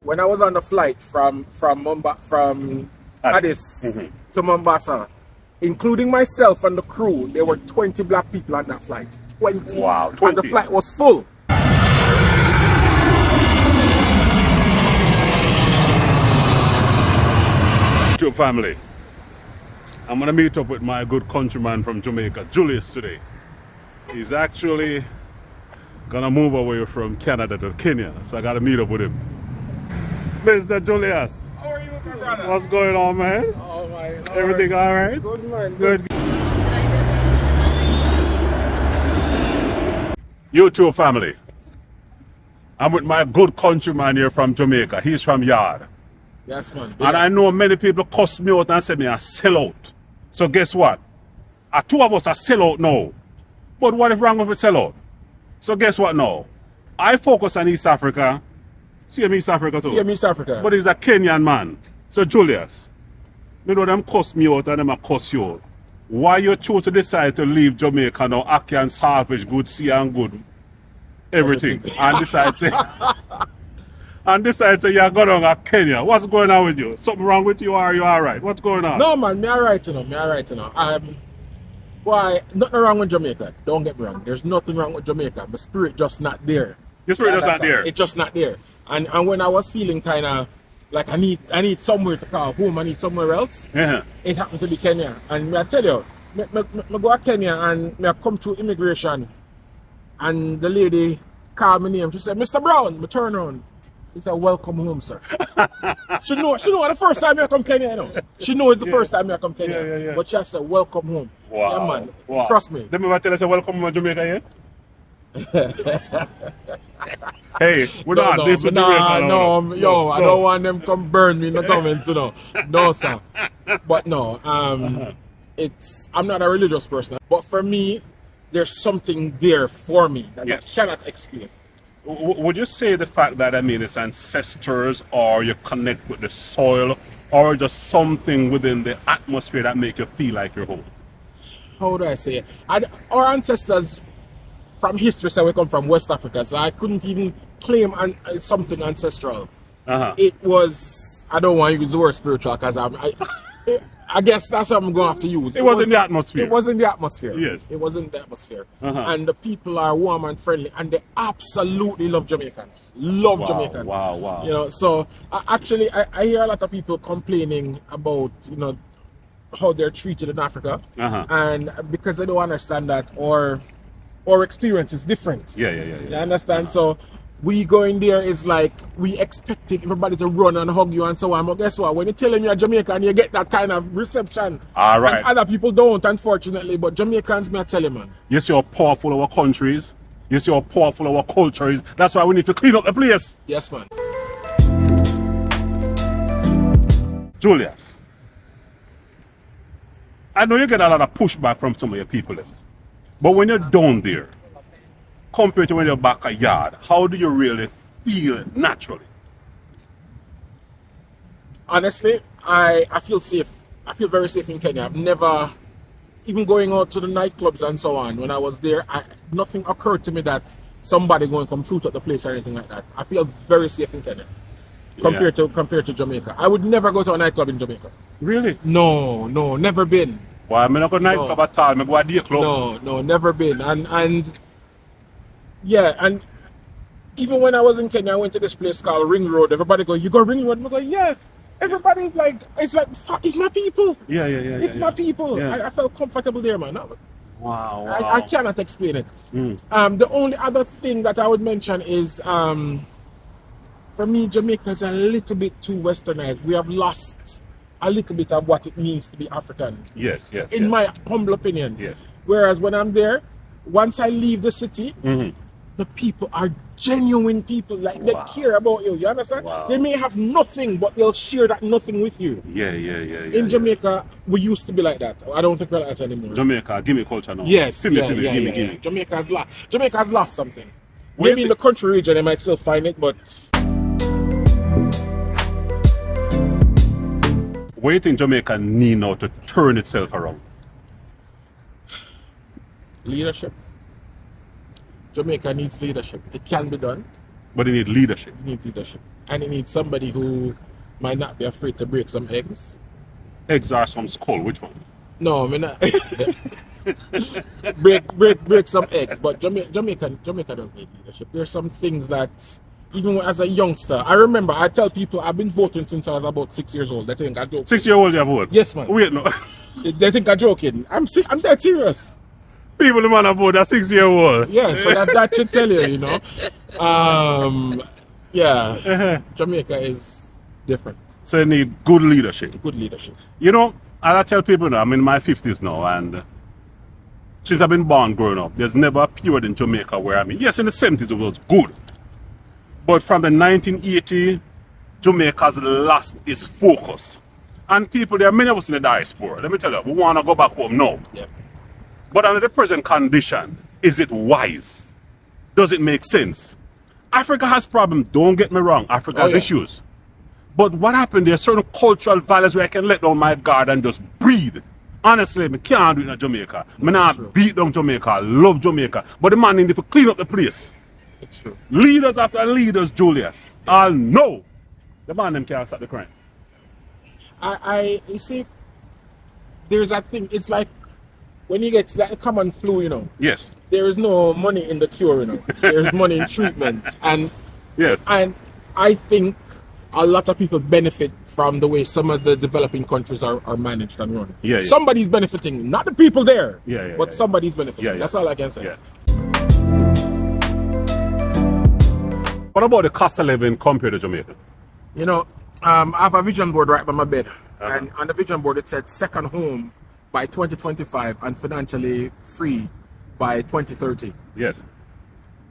when I was on the flight from Addis to Mombasa, including myself and the crew, there were 20 black people on that flight. 20. Wow, 20. And the flight was full. Family, I'm gonna meet up with my good countryman from Jamaica, Julius, today. He's actually gonna move away from Canada to Kenya, so I gotta meet up with him. Mr. Julius, How are you, my brother? what's going on, man? Oh my Lord. Everything all right? Good, man. Good. You too, family. I'm with my good countryman here from Jamaica. He's from Yard. Yes, man. And I know many people cuss me out and say me a sellout. So guess what? Two of us are sellout now. But what if wrong with a sellout? So guess what now? I focus on East Africa. See him East Africa too. See him East Africa. But he's a Kenyan man. So Julius, you know them cuss me out and them a cuss you out. Why you choose to decide to leave Jamaica now, Aki and salvage, good sea and good everything. And decide to you're going to Kenya. What's going on with you? Something wrong with you or are you alright? What's going on? No, man, me alright, you know. Why, nothing wrong with Jamaica. Don't get me wrong. There's nothing wrong with Jamaica. My spirit just not there. Your spirit just not there? It's just not there. And when I was feeling kind of like I need somewhere to call home, I need somewhere else, it happened to be Kenya. And me I tell you, me go to Kenya and me I come through immigration and the lady called my name. She said, Mr. Brown, me turn around. She said, welcome home, sir. she know the first time I come Kenya, you know. She knows the first time I come Kenya. Yeah. But she said, welcome home. Wow. Yeah, man. Wow. Trust me. Let me tell you, say, welcome home to Jamaica here. Hey, we're not this with Jamaica. I don't want them come burn me in the comments, you know. No, sir. But no, I'm not a religious person. But for me, there's something there for me that I cannot explain. Would you say the fact that, it's ancestors or you connect with the soil or just something within the atmosphere that make you feel like you're home? How do I say it? Our ancestors from history say we come from West Africa, so I couldn't even claim something ancestral. It was, I don't want to use the word spiritual because I guess that's what I'm going to have to use. It was in the atmosphere. It was in the atmosphere. Yes. It was in the atmosphere. And the people are warm and friendly and they absolutely love Jamaicans. Jamaicans. Wow. You know, so I hear a lot of people complaining about, you know, how they're treated in Africa. And because they don't understand that our experience is different. Yeah. You understand? So we going there is like we expecting everybody to run and hug you and so on. But guess what? When you tell them you're Jamaican, you get that kind of reception. All right. And other people don't, unfortunately. But Jamaicans, me I tell you, man. You see how powerful our countries. You see how powerful our culture is. That's why we need to clean up the place. Yes, man. Julius, I know you get a lot of pushback from some of your people. But when you're down there, compared to when you're back at Yard, how do you really feel naturally? Honestly, I feel safe. I feel very safe in Kenya. I've never, even going out to the nightclubs and so on, when I was there, nothing occurred to me that somebody going to come shoot at the place or anything like that. I feel very safe in Kenya compared to Jamaica. I would never go to a nightclub in Jamaica. Really? No, never been. Why? I'm not going to nightclub at all. I'm going to day club. No, never been. And even when I was in Kenya, I went to this place called Ring Road. Everybody go, you go Ring Road? I go, yeah. Everybody like, it's my people. Yeah. It's my people. Yeah. I felt comfortable there, man. Wow. I cannot explain it. The only other thing that I would mention is, for me, Jamaica is a little bit too westernized. We have lost a little bit of what it means to be African. Yes. In my humble opinion. Yes. Whereas when I'm there, once I leave the city, the people are genuine people. Like they care about you. You understand? Wow. They may have nothing, but they'll share that nothing with you. Yeah. In Jamaica, we used to be like that. I don't think we're like that anymore. Jamaica, give me culture now. Yes. Give me. Jamaica has lost something. Maybe in the country region, they might still find it, but. What do you think Jamaica need now to turn itself around? Leadership. Jamaica needs leadership. It can be done. But it needs leadership. It needs leadership. and it needs somebody who might not be afraid to break some eggs. Eggs are some skull. Which one? No, I mean not. break some eggs. But Jamaica does need leadership. There's some things that even as a youngster, I remember I tell people I've been voting since I was about 6 years old. They think I joke. 6 year old you vote? Yes, man. Wait, no. They think I'm joking. I'm dead serious. People the man about a 6 year old. Yeah, so that should tell you, you know. Yeah, Jamaica is different. So you need good leadership. Good leadership. You know, as I tell people now, I'm in my 50s now, and since I've been born growing up, there's never a period in Jamaica where yes, in the 70s it was good. But from the 1980, Jamaica's lost its focus. And people, there are many of us in the diaspora. Let me tell you, we want to go back home now. Yeah. But under the present condition, is it wise? Does it make sense? Africa has problems, don't get me wrong. Africa has issues. But what happened, there are certain cultural values where I can let down my guard and just breathe. Honestly, I can't do it in Jamaica. I not beat down Jamaica, I love Jamaica. But the man need to clean up the place. It's true. Leaders after leaders, Julius. All know the man them can't stop the crime. You see, there's that thing, it's like when you get that common flu, you know. Yes. There is no money in the cure, you know. There's money in treatment. And yes. And I think a lot of people benefit from the way some of the developing countries are managed and run. Yeah, yeah. Somebody's benefiting, not the people there, but yeah. somebody's benefiting. Yeah, yeah. That's all I can say. Yeah. What about the cost of living compared to Jamaica? You know, I have a vision board right by my bed. And on the vision board it said second home by 2025 and financially free by 2030. Yes.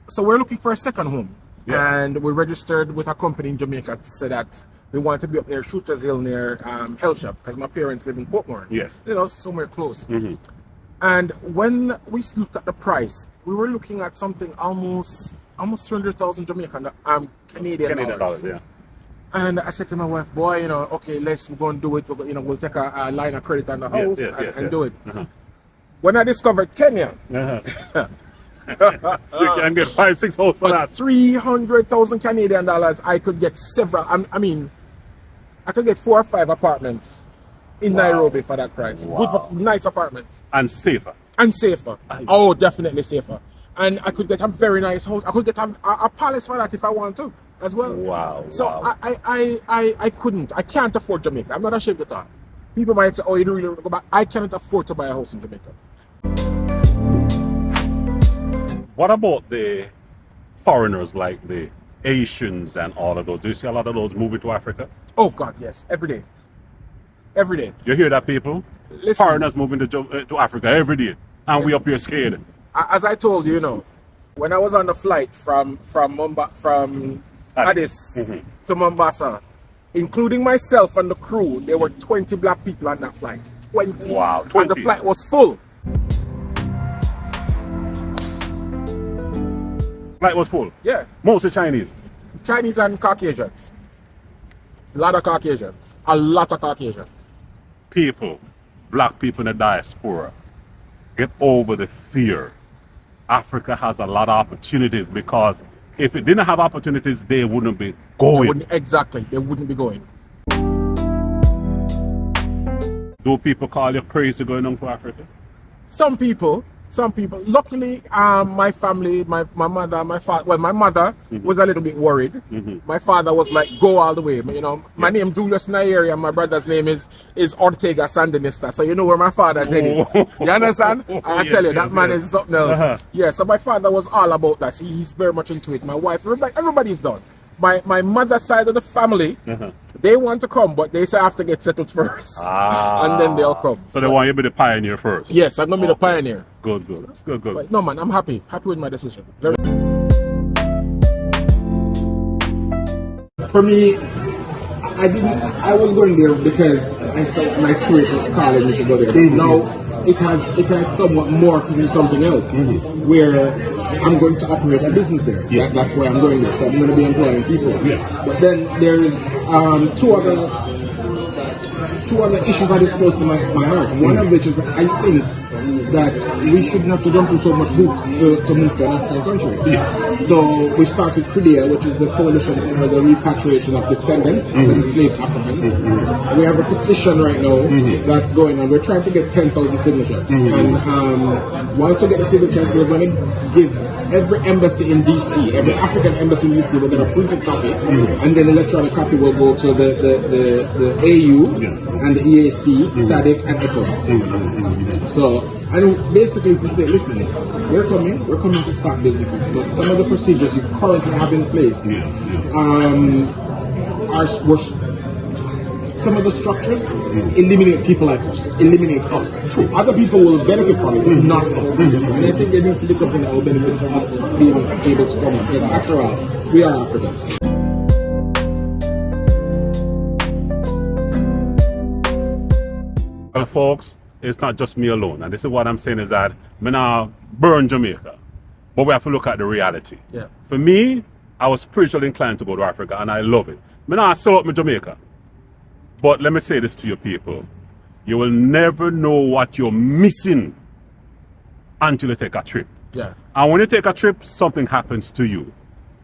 So we're looking for a second home. Yes. And we registered with a company in Jamaica to say that we want to be up near Shooters Hill near Hellshop because my parents live in Portmore. Yes. You know, somewhere close. Mm-hmm. And when we looked at the price, we were looking at something almost 300,000 Canadian dollars. Yeah. And I said to my wife, boy, you know, okay, we're going to do it. We'll take a line of credit on the house and do it. When I discovered Kenya, you can get 5-6 houses for that. 300,000 Canadian dollars, I could get several. I mean, I could get 4 or 5 apartments in Nairobi for that price. Wow. Good, nice apartments. And safer. And safer. Oh, definitely safer. And I could get a very nice house. I could get a palace for that if I want to as well. Wow. So I can't afford Jamaica. I'm not ashamed of that. People might say, oh, you don't really want to go back. I cannot afford to buy a house in Jamaica. What about the foreigners like the Asians and all of those? Do you see a lot of those moving to Africa? Oh God, yes, every day. Every day. You hear that, people? Listen, foreigners moving to Africa every day, and we up here scared. As I told you, you know, when I was on the flight from Addis to Mombasa, including myself and the crew, there were 20 black people on that flight. 20. Wow, 20. And the flight was full. Flight was full? Yeah. Mostly Chinese? Chinese and Caucasians. A lot of Caucasians. A lot of Caucasians. People, black people in the diaspora, get over the fear. Africa has a lot of opportunities, because if it didn't have opportunities, they wouldn't be going. Exactly, they wouldn't be going. Do people call you crazy going on to Africa? Some people. Luckily, my family, my mother, my father. Well, my mother was a little bit worried. My father was like, "Go all the way." You know, my name Julius Nairi, and my brother's name is Ortega Sandinista. So you know where my father's head is. You understand? I tell you, that man is something else. Yeah. So my father was all about that. He's very much into it. My wife, everybody's done. My mother's side of the family, they want to come, but they say I have to get settled first, and then they'll come. So they want you to be the pioneer first. Yes, I'm gonna be the pioneer. Good. That's good. But no, man, I'm happy with my decision. For me, I was going there because I felt my spirit was calling me to go there. Now it has somewhat morphed into something else, where I'm going to operate a business there. Yeah. That's why I'm going there. So I'm going to be employing people. Yeah. But then there's two other issues that is close to my heart. One of which is, I think that we shouldn't have to jump through so much hoops to move to an African country. Yes. So we started C.R.D.E.A, which is the coalition for the repatriation of descendants of enslaved Africans. We have a petition right now that's going on. We're trying to get 10,000 signatures. And once we get the signatures, we're going to give every embassy in DC, every African embassy in DC, we're going to print a copy, and then the electronic copy will go to the AU and the EAC, C.R.D.E.A, and ECOWAS. So, and basically to say, listen, we're coming to start businesses, but some of the procedures you currently have in place some of the structures eliminate people like us, eliminate us. True. Other people will benefit from it, but not us. And I think there needs to be something that will benefit us being able to come up. Because after all, we are Africans. Well, folks, it's not just me alone. And this is what I'm saying is that me now burn Jamaica. But we have to look at the reality. Yeah. For me, I was spiritually inclined to go to Africa, and I love it. Me now sell out my Jamaica. But let me say this to you people. You will never know what you're missing until you take a trip. Yeah. And when you take a trip, something happens to you.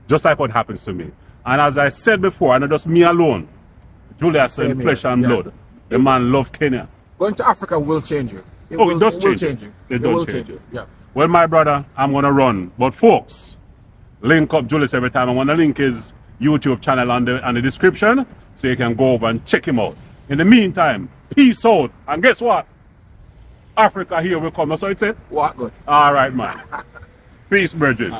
Just like what happens to me. And as I said before, and not just me alone, Julius in flesh and blood, the man loved Kenya. Going to Africa will change you. It does change you. It will change you. Yeah. Well, my brother, I'm going to run. But folks, link up Julius every time. I want to link his YouTube channel on the description, so you can go over and check him out. In the meantime, peace out. And guess what? Africa here will come. That's what it said? What good? All right, man. Peace, brethren.